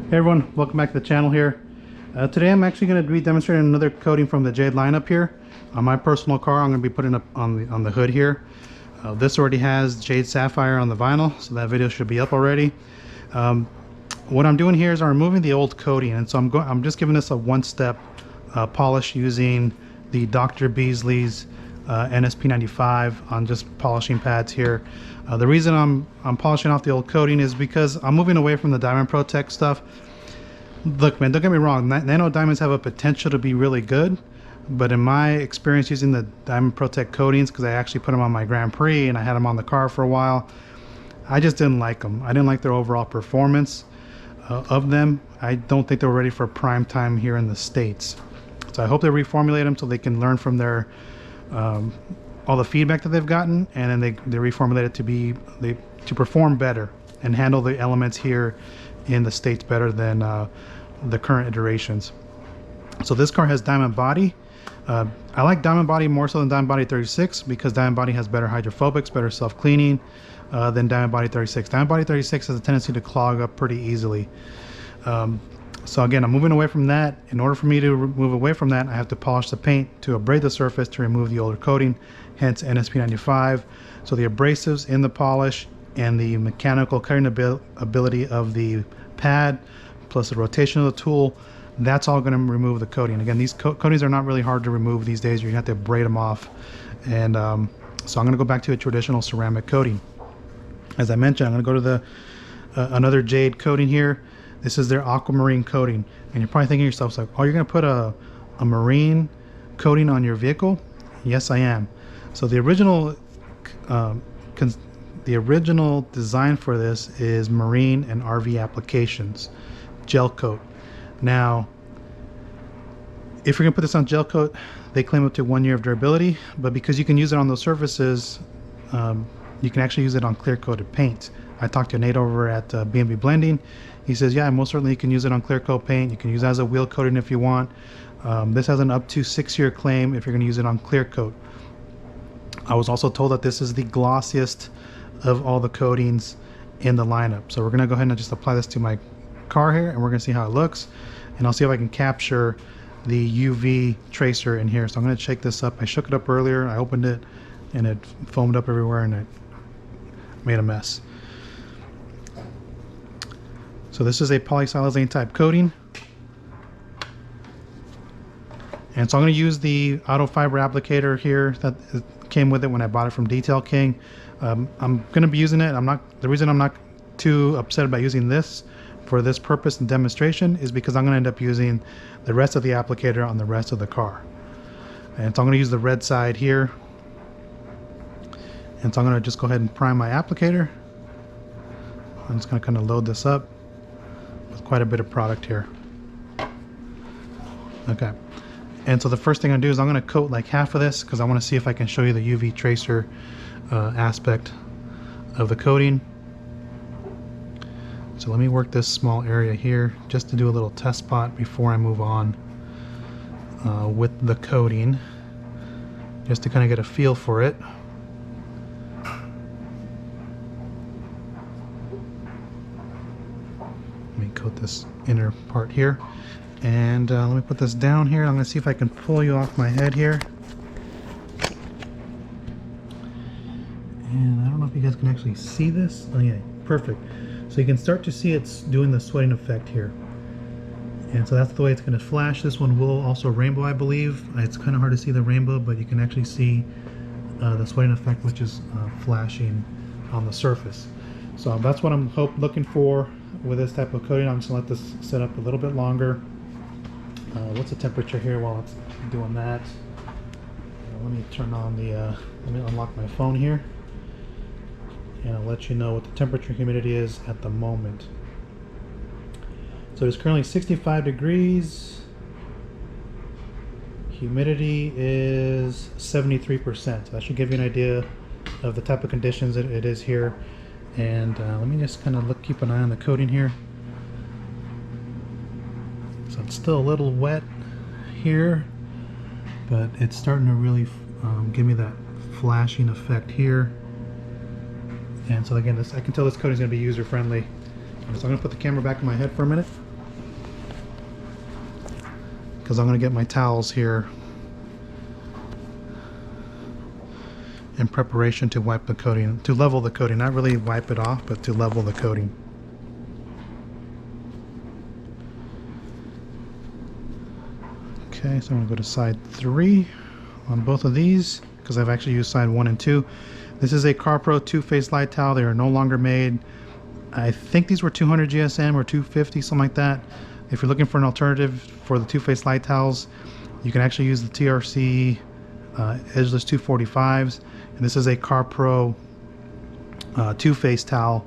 Hey everyone, welcome back to the channel here. Today I'm actually going to be demonstrating another coating from the Jade lineup here. On my personal car, I'm going to be putting up on the hood here. This already has Jade Sapphire on the vinyl, so that video should be up already. What I'm doing here is I'm removing the old coating, and so I'm just giving this a one-step polish using the Dr. Beasley's NSP95 on just polishing pads here. The reason I'm polishing off the old coating is because I'm moving away from the Diamond Protech stuff. Look, man, don't get me wrong, nano diamonds have a potential to be really good, but in my experience using the Diamond Protech coatings, because I actually put them on my Grand Prix and I had them on the car for a while, I just didn't like them. I didn't like their overall performance of them. I don't think they were ready for prime time here in the States. So I hope they reformulate them so they can learn from their all the feedback that they've gotten, and then they reformulate it to perform better and handle the elements here in the States better than the current iterations. So this car has diamond body. I like diamond body more so than diamond body 36 because diamond body has better hydrophobics, better self-cleaning than diamond body 36. Diamond body 36 has a tendency to clog up pretty easily. So again, I'm moving away from that. In order for me to move away from that, I have to polish the paint to abrade the surface to remove the older coating, hence NSP95. So the abrasives in the polish and the mechanical cutting ability of the pad, plus the rotation of the tool, that's all going to remove the coating. Again, these coatings are not really hard to remove these days. You have to braid them off. And so I'm going to go back to a traditional ceramic coating. As I mentioned, I'm going to go to the another Jade coating here. This is their Aquamarine coating, and you're probably thinking to yourself, like, oh, you're going to put a marine coating on your vehicle? Yes, I am. So the original design for this is marine and RV applications, gel coat. Now, if you're going to put this on gel coat, they claim up to 1 year of durability, but because you can use it on those surfaces, you can actually use it on clear coated paint. I talked to Nate over at B&B Blending. He says, yeah, most certainly you can use it on clear coat paint. You can use it as a wheel coating if you want. This has an up to 6-year claim if you're going to use it on clear coat. I was also told that this is the glossiest of all the coatings in the lineup. So we're going to go ahead and just apply this to my car here, and we're going to see how it looks. And I'll see if I can capture the UV tracer in here. So I'm going to shake this up. I shook it up earlier. I opened it, and it foamed up everywhere, and it made a mess. So this is a polysiloxane type coating. And so I'm going to use the auto fiber applicator here that came with it when I bought it from Detail King. I'm going to be using it. The reason I'm not too upset about using this for this purpose and demonstration is because I'm going to end up using the rest of the applicator on the rest of the car. And so I'm going to use the red side here. And so I'm going to just go ahead and prime my applicator. I'm just going to kind of load this up. Quite a bit of product here. Okay, and so the first thing I do is I'm going to coat like half of this because I want to see if I can show you the UV tracer aspect of the coating. So let me work this small area here just to do a little test spot before I move on with the coating, just to kind of get a feel for it. Coat this inner part here, and let me put this down here. I'm going to see if I can pull you off my head here, and I don't know if you guys can actually see this. Oh yeah, perfect. So you can start to see it's doing the sweating effect here, and so that's the way it's going to flash. This one will also rainbow, I believe. It's kind of hard to see the rainbow, but you can actually see the sweating effect, which is flashing on the surface. So that's what I'm looking for with this type of coating. I'm just gonna let this set up a little bit longer. What's the temperature here while it's doing that? Let me turn on the let me unlock my phone here, and I'll let you know what the temperature and humidity is at the moment. So it's currently 65 degrees. Humidity is 73%. So that should give you an idea of the type of conditions that it is here. And let me just kind of keep an eye on the coating here. So it's still a little wet here, but it's starting to really give me that flashing effect here. And so again, I can tell this coating is going to be user friendly. So I'm going to put the camera back in my head for a minute. because I'm going to get my towels here in preparation to wipe the coating, to level the coating, not really wipe it off, but to level the coating. Okay, so I'm going to go to side 3 on both of these because I've actually used side 1 and 2. This is a CarPro two-phase light towel. They are no longer made. I think these were 200 GSM or 250, something like that. If you're looking for an alternative for the two-phase light towels, you can actually use the TRC edgeless 245s. And this is a CarPro two-phase towel,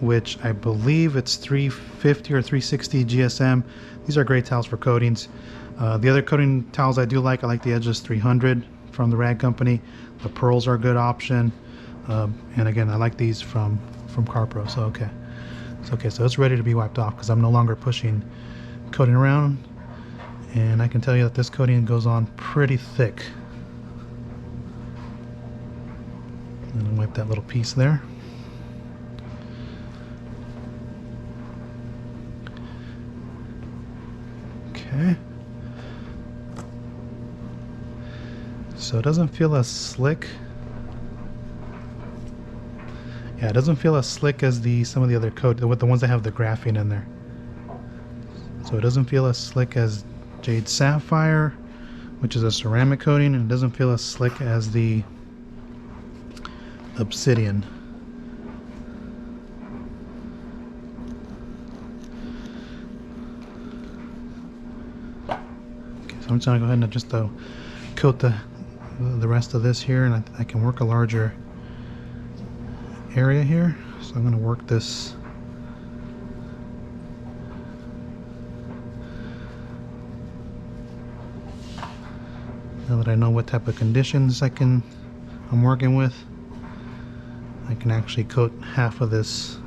which I believe it's 350 or 360 GSM. These are great towels for coatings. The other coating towels I do like, I like the Edgeless 300 from the Rag Company. The pearls are a good option. And again, I like these from CarPro. So okay. So it's ready to be wiped off because I'm no longer pushing coating around. And I can tell you that this coating goes on pretty thick. And I'll wipe that little piece there. Okay. So it doesn't feel as slick. Yeah, it doesn't feel as slick as some of the other coat, with the ones that have the graphene in there. So it doesn't feel as slick as Jade Sapphire, which is a ceramic coating, and it doesn't feel as slick as the Obsidian. Okay, so I'm just gonna go ahead and just coat the rest of this here, and I can work a larger area here. So I'm going to work this now that I know what type of conditions I'm working with. I can actually coat half of this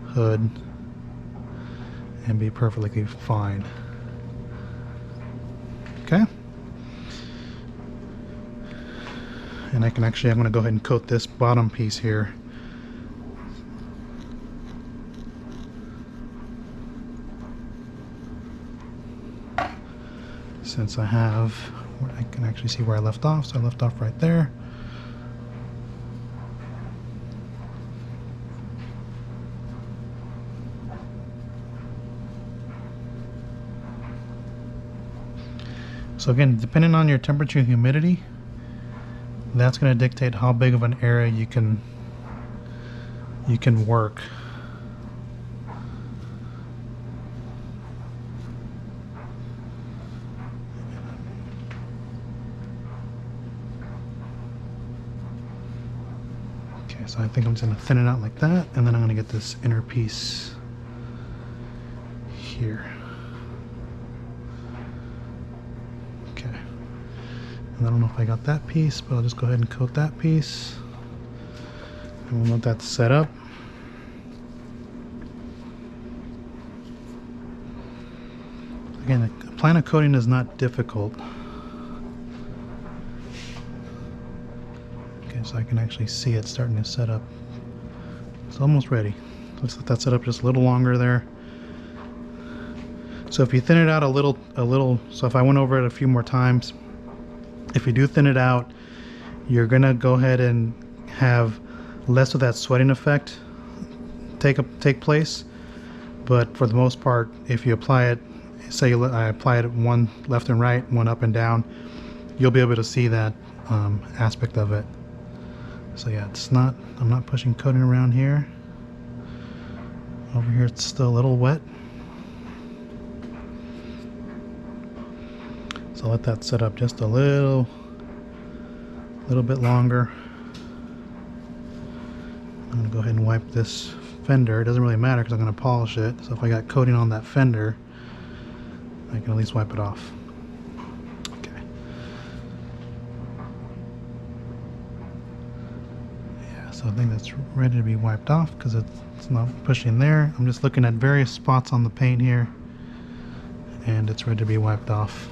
hood and be perfectly fine. Okay. And I'm going to go ahead and coat this bottom piece here. Since I can actually see where I left off, so I left off right there. So again, depending on your temperature and humidity, that's going to dictate how big of an area you can work. Okay, so I think I'm just going to thin it out like that, and then I'm going to get this inner piece here. I don't know if I got that piece, but I'll just go ahead and coat that piece. And we'll let that set up. Again, applying a coating is not difficult. Okay, so I can actually see it starting to set up. It's almost ready. Let's let that set up just a little longer there. So if you thin it out a little, so if I went over it a few more times, if you do thin it out, you're gonna go ahead and have less of that sweating effect take place. But for the most part, if you apply it, say I apply it one left and right, one up and down, you'll be able to see that aspect of it. So yeah, I'm not pushing coating around here. Over here it's still a little wet. So let that set up just a little bit longer. I'm going to go ahead and wipe this fender. It doesn't really matter because I'm going to polish it. So if I got coating on that fender, I can at least wipe it off. Okay. Yeah, so I think that's ready to be wiped off because it's not pushing there. I'm just looking at various spots on the paint here, and it's ready to be wiped off.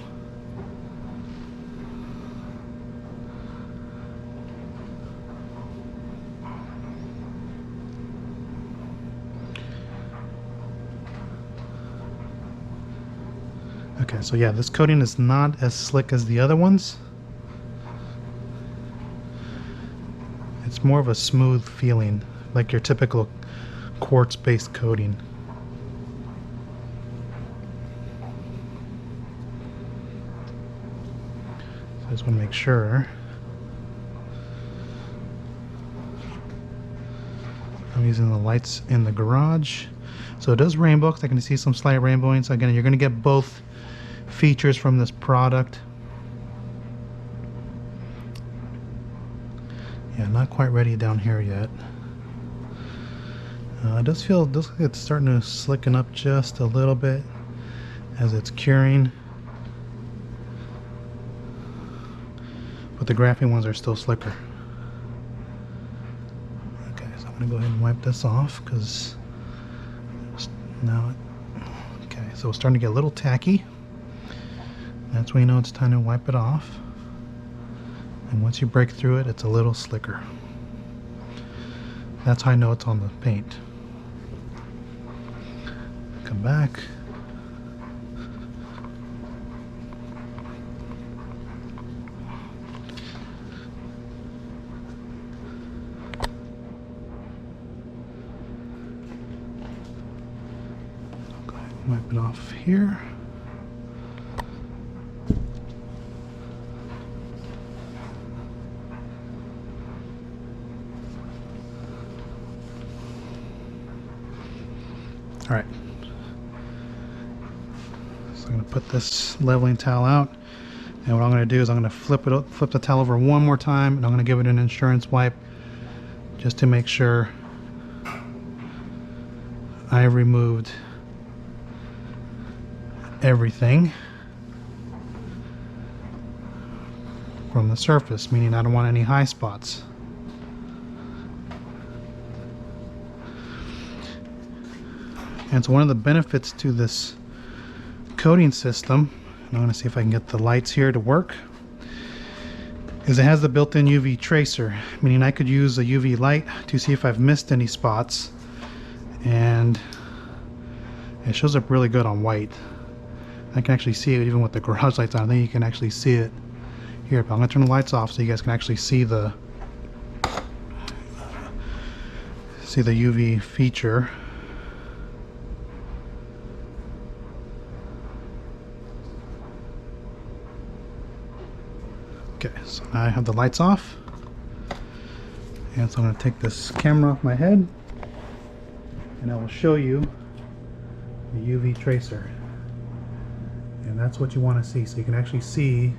Okay, so yeah, this coating is not as slick as the other ones. It's more of a smooth feeling, like your typical quartz-based coating. So I just want to make sure I'm using the lights in the garage. So it does rainbow, because I can see some slight rainbowing. So again, you're going to get both features from this product. Yeah, not quite ready down here yet. It does look like it's starting to slicken up just a little bit as it's curing. But the graphene ones are still slicker. Okay, so I'm going to go ahead and wipe this off because now okay, so it's starting to get a little tacky. That's when you know it's time to wipe it off. And once you break through it, it's a little slicker. That's how I know it's on the paint. Come back. Go ahead and wipe it off here. All right, so I'm going to put this leveling towel out, and what I'm going to do is I'm going to flip the towel over one more time, and I'm going to give it an insurance wipe just to make sure I removed everything from the surface, meaning I don't want any high spots. And so one of the benefits to this coating system, and I'm going to see if I can get the lights here to work, is it has the built-in UV tracer, meaning I could use a UV light to see if I've missed any spots, and it shows up really good on white. I can actually see it even with the garage lights on. I think you can actually see it here, but I'm going to turn the lights off so you guys can actually see the UV feature. Okay, so now I have the lights off, and so I'm going to take this camera off my head, and I will show you the UV tracer, and that's what you want to see, so you can actually see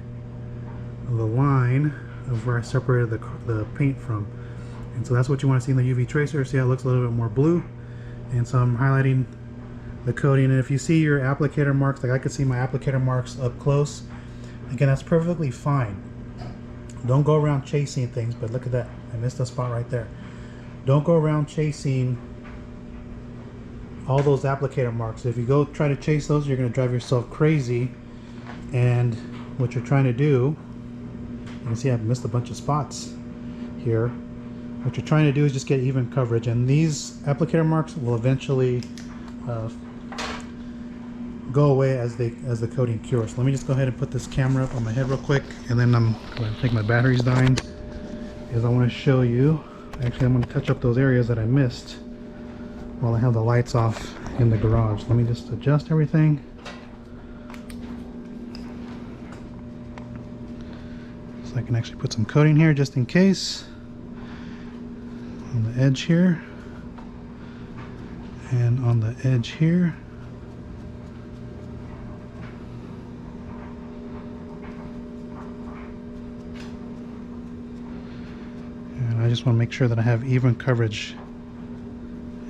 the line of where I separated the paint from, and so that's what you want to see in the UV tracer. See how it looks a little bit more blue, and so I'm highlighting the coating, and if you see your applicator marks, like I could see my applicator marks up close, again, that's perfectly fine. Don't go around chasing things, but look at that. I missed a spot right there. Don't go around chasing all those applicator marks. If you go try to chase those, you're going to drive yourself crazy. And what you're trying to do, you can see I've missed a bunch of spots here. What you're trying to do is just get even coverage, and these applicator marks will eventually go away as the coating cures. So let me just go ahead and put this camera up on my head real quick, and then I think my battery's dying, is I want to show you, actually I'm going to touch up those areas that I missed while I have the lights off in the garage. Let me just adjust everything. So I can actually put some coating here just in case on the edge here and on the edge here. I just want to make sure that I have even coverage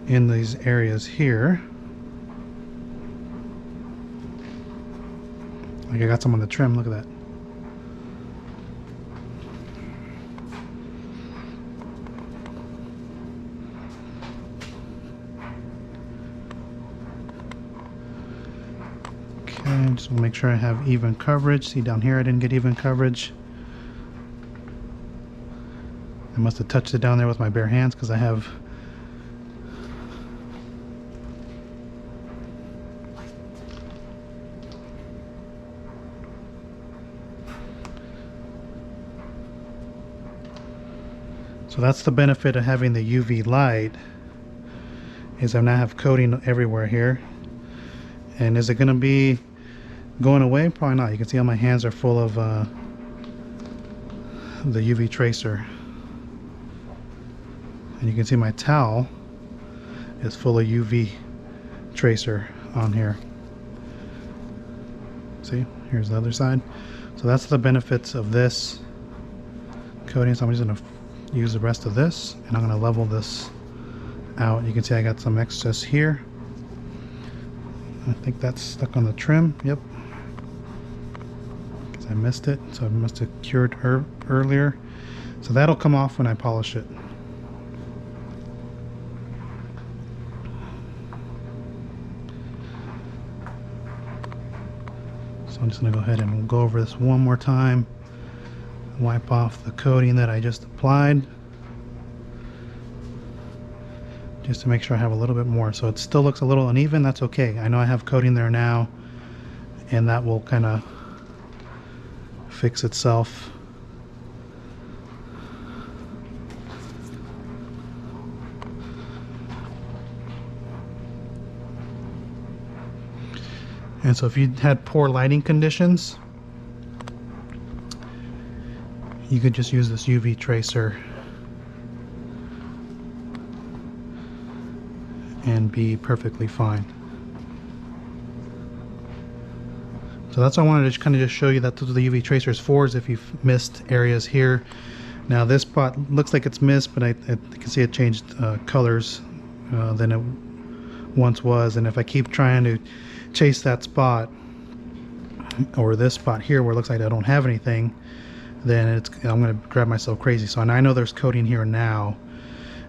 in these areas here. Like I got some on the trim, look at that. Okay, just want to make sure I have even coverage. See down here I didn't get even coverage. I must have touched it down there with my bare hands because I have So that's the benefit of having the UV light, is I now have coating everywhere here. And is it going to be going away? Probably not. You can see how my hands are full of the UV tracer. And you can see my towel is full of UV tracer on here. See, here's the other side. So that's the benefits of this coating. So I'm just going to use the rest of this, and I'm going to level this out. You can see I got some excess here. I think that's stuck on the trim. Yep, because I missed it, so I must have cured earlier. So that'll come off when I polish it. So I'm just going to go ahead and we'll go over this one more time. Wipe off the coating that I just applied, just to make sure I have a little bit more. So it still looks a little uneven. That's okay. I know I have coating there now, and that will kind of fix itself. And so if you had poor lighting conditions, you could just use this UV tracer and be perfectly fine. So that's what I wanted to kind of just show you, that those are the UV tracers for, is if you've missed areas here. Now this spot looks like it's missed, but I can see it changed colors than it once was. And if I keep trying to chase that spot, or this spot here where it looks like I don't have anything, then I'm going to drive myself crazy. So I know there's coating here now,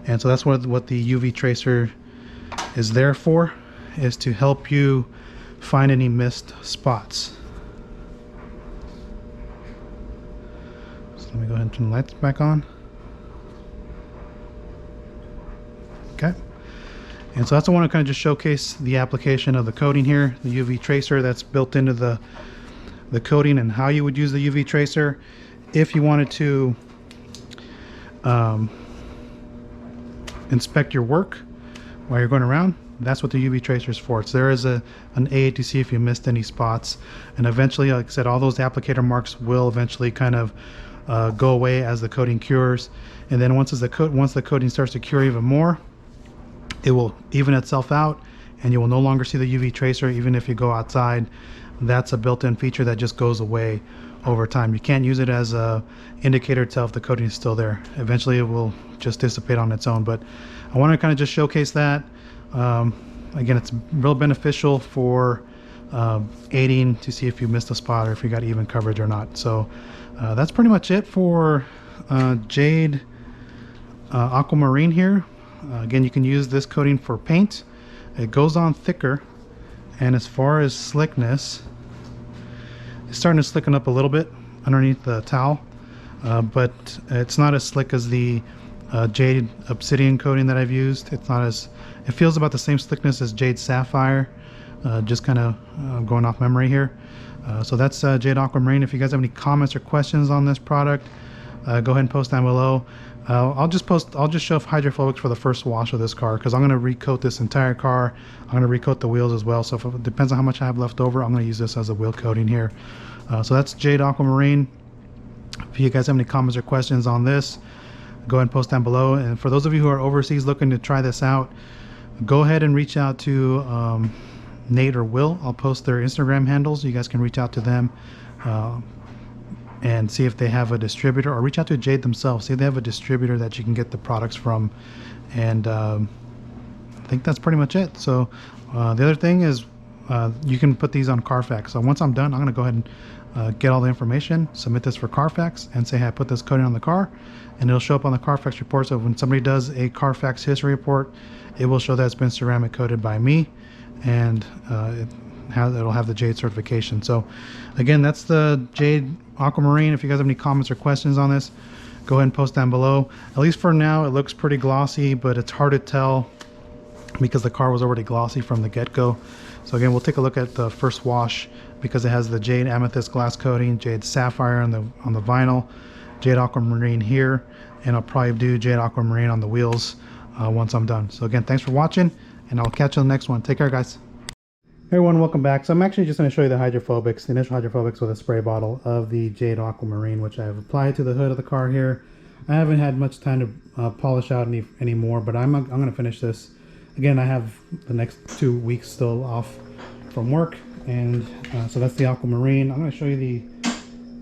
and so that's what the UV tracer is there for, is to help you find any missed spots. So let me go ahead and turn the lights back on. Okay, and so that's what I want to kind of just showcase the application of the coating here, the UV tracer that's built into the coating, and how you would use the UV tracer if you wanted to inspect your work while you're going around. That's what the UV tracer is for. So there is an aid to see if you missed any spots, and eventually, like I said, all those applicator marks will eventually kind of go away as the coating cures. And then once the coating starts to cure even more, it will even itself out, and you will no longer see the UV tracer even if you go outside. That's a built-in feature that just goes away over time. You can't use it as a indicator to tell if the coating is still there. Eventually it will just dissipate on its own, but I want to kind of just showcase that. Again, it's real beneficial for aiding to see if you missed a spot or if you got even coverage or not. So that's pretty much it for Jade Aquamarine here. Again, you can use this coating for paint. It goes on thicker, and as far as slickness, it's starting to slicken up a little bit underneath the towel, but it's not as slick as the Jade Obsidian coating that I've used. It's not as, it feels about the same slickness as Jade Sapphire, just kind of going off memory here. So that's Jade Aquamarine. If you guys have any comments or questions on this product, go ahead and post down below. I'll just show hydrophobics for the first wash of this car, because I'm going to recoat this entire car. I'm going to recoat the wheels as well. So if it depends on how much I have left over, I'm going to use this as a wheel coating here. So that's Jade Aquamarine. If you guys have any comments or questions on this, go ahead and post down below. And for those of you who are overseas looking to try this out, go ahead and reach out to Nate or Will. I'll post their Instagram handles. You guys can reach out to them and see if they have a distributor, or reach out to Jade themselves, see if they have a distributor that you can get the products from. And I think that's pretty much it. So the other thing is you can put these on Carfax. So once I'm done, I'm going to go ahead and get all the information, submit this for Carfax, and say, hey, I put this coating on the car, and it'll show up on the Carfax report. So when somebody does a Carfax history report, it will show that it's been ceramic coated by me, and it'll have the Jade certification. So again, that's the Jade Aquamarine. If you guys have any comments or questions on this, go ahead and post down below. At least for now, it looks pretty glossy, but it's hard to tell because the car was already glossy from the get-go. So again, we'll take a look at the first wash, because it has the Jade Amethyst glass coating, Jade Sapphire on the vinyl, Jade Aquamarine here, and I'll probably do Jade Aquamarine on the wheels once I'm done. So again, thanks for watching, and I'll catch you on the next one. Take care, guys. Hey everyone, welcome back. So I'm actually just going to show you the hydrophobics, the initial hydrophobics with a spray bottle of the Jade Aquamarine, which I have applied to the hood of the car here. I haven't had much time to polish out any more, but I'm going to finish this. Again, I have the next 2 weeks still off from work, and so that's the Aquamarine. I'm going to show you the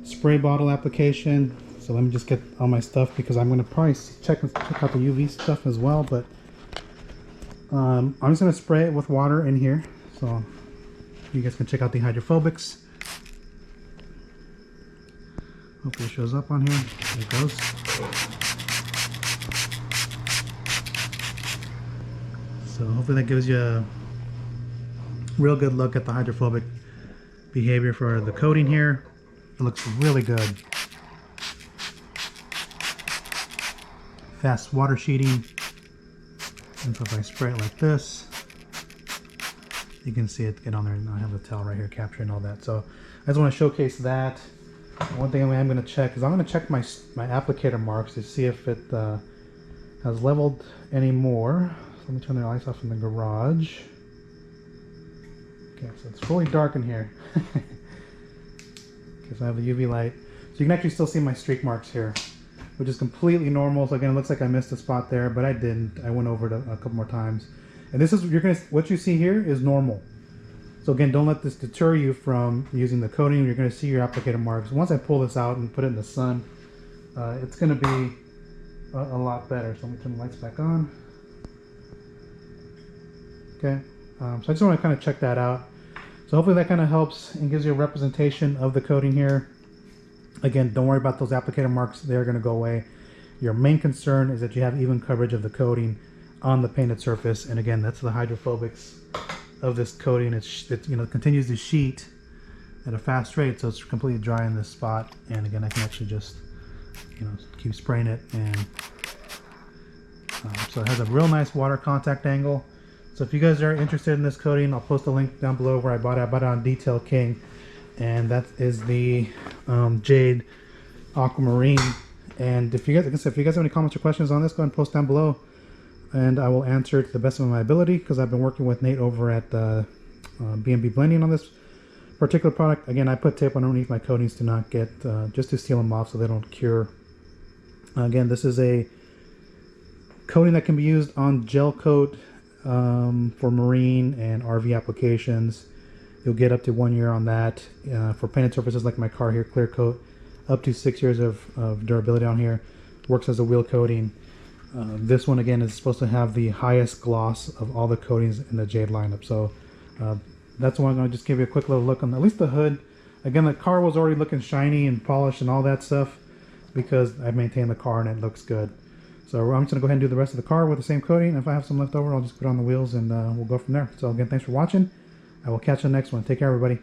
spray bottle application. So let me just get all my stuff, because I'm going to probably check out the UV stuff as well, but I'm just going to spray it with water in here. So you guys can check out the hydrophobics. Hopefully it shows up on here. There it goes. So hopefully that gives you a real good look at the hydrophobic behavior for the coating here. It looks really good. Fast water sheeting. And so if I spray it like this, you can see it get on there, and I have the towel right here capturing all that. So I just want to showcase that. One thing I'm going to check is I'm going to check my applicator marks to see if it has leveled any more. So let me turn the lights off in the garage. Okay, so it's really dark in here. Because I have the UV light. So you can actually still see my streak marks here, which is completely normal. So again, it looks like I missed a spot there, but I didn't. I went over it a couple more times. And this is, what you see here is normal. So again, don't let this deter you from using the coating. You're going to see your applicator marks. Once I pull this out and put it in the sun, it's going to be a lot better. So let me turn the lights back on. Okay, so I just want to kind of check that out. So hopefully that kind of helps and gives you a representation of the coating here. Again, don't worry about those applicator marks. They're going to go away. Your main concern is that you have even coverage of the coating on the painted surface. And again, that's the hydrophobics of this coating. It continues to sheet at a fast rate, so it's completely dry in this spot. And again, I can actually just keep spraying it, and so it has a real nice water contact angle. So if you guys are interested in this coating, I'll post a link down below where I bought it. I bought it on Detail King, and that is the Jade Aquamarine. And if you guys have any comments or questions on this, go ahead and post down below, and I will answer to the best of my ability, because I've been working with Nate over at B&B Blending on this particular product. Again, I put tape underneath my coatings to not get, just to seal them off so they don't cure. Again, this is a coating that can be used on gel coat for marine and RV applications. You'll get up to 1 year on that. For painted surfaces like my car here, clear coat, up to 6 years of durability on here. Works as a wheel coating. This one again is supposed to have the highest gloss of all the coatings in the Jade lineup. So that's why I'm going to just give you a quick little look on at least the hood. Again, the car was already looking shiny and polished and all that stuff because I maintained the car and it looks good. So I'm just going to go ahead and do the rest of the car with the same coating. If I have some left over, I'll just put it on the wheels, and we'll go from there. So again, thanks for watching. I will catch you on the next one. Take care, everybody.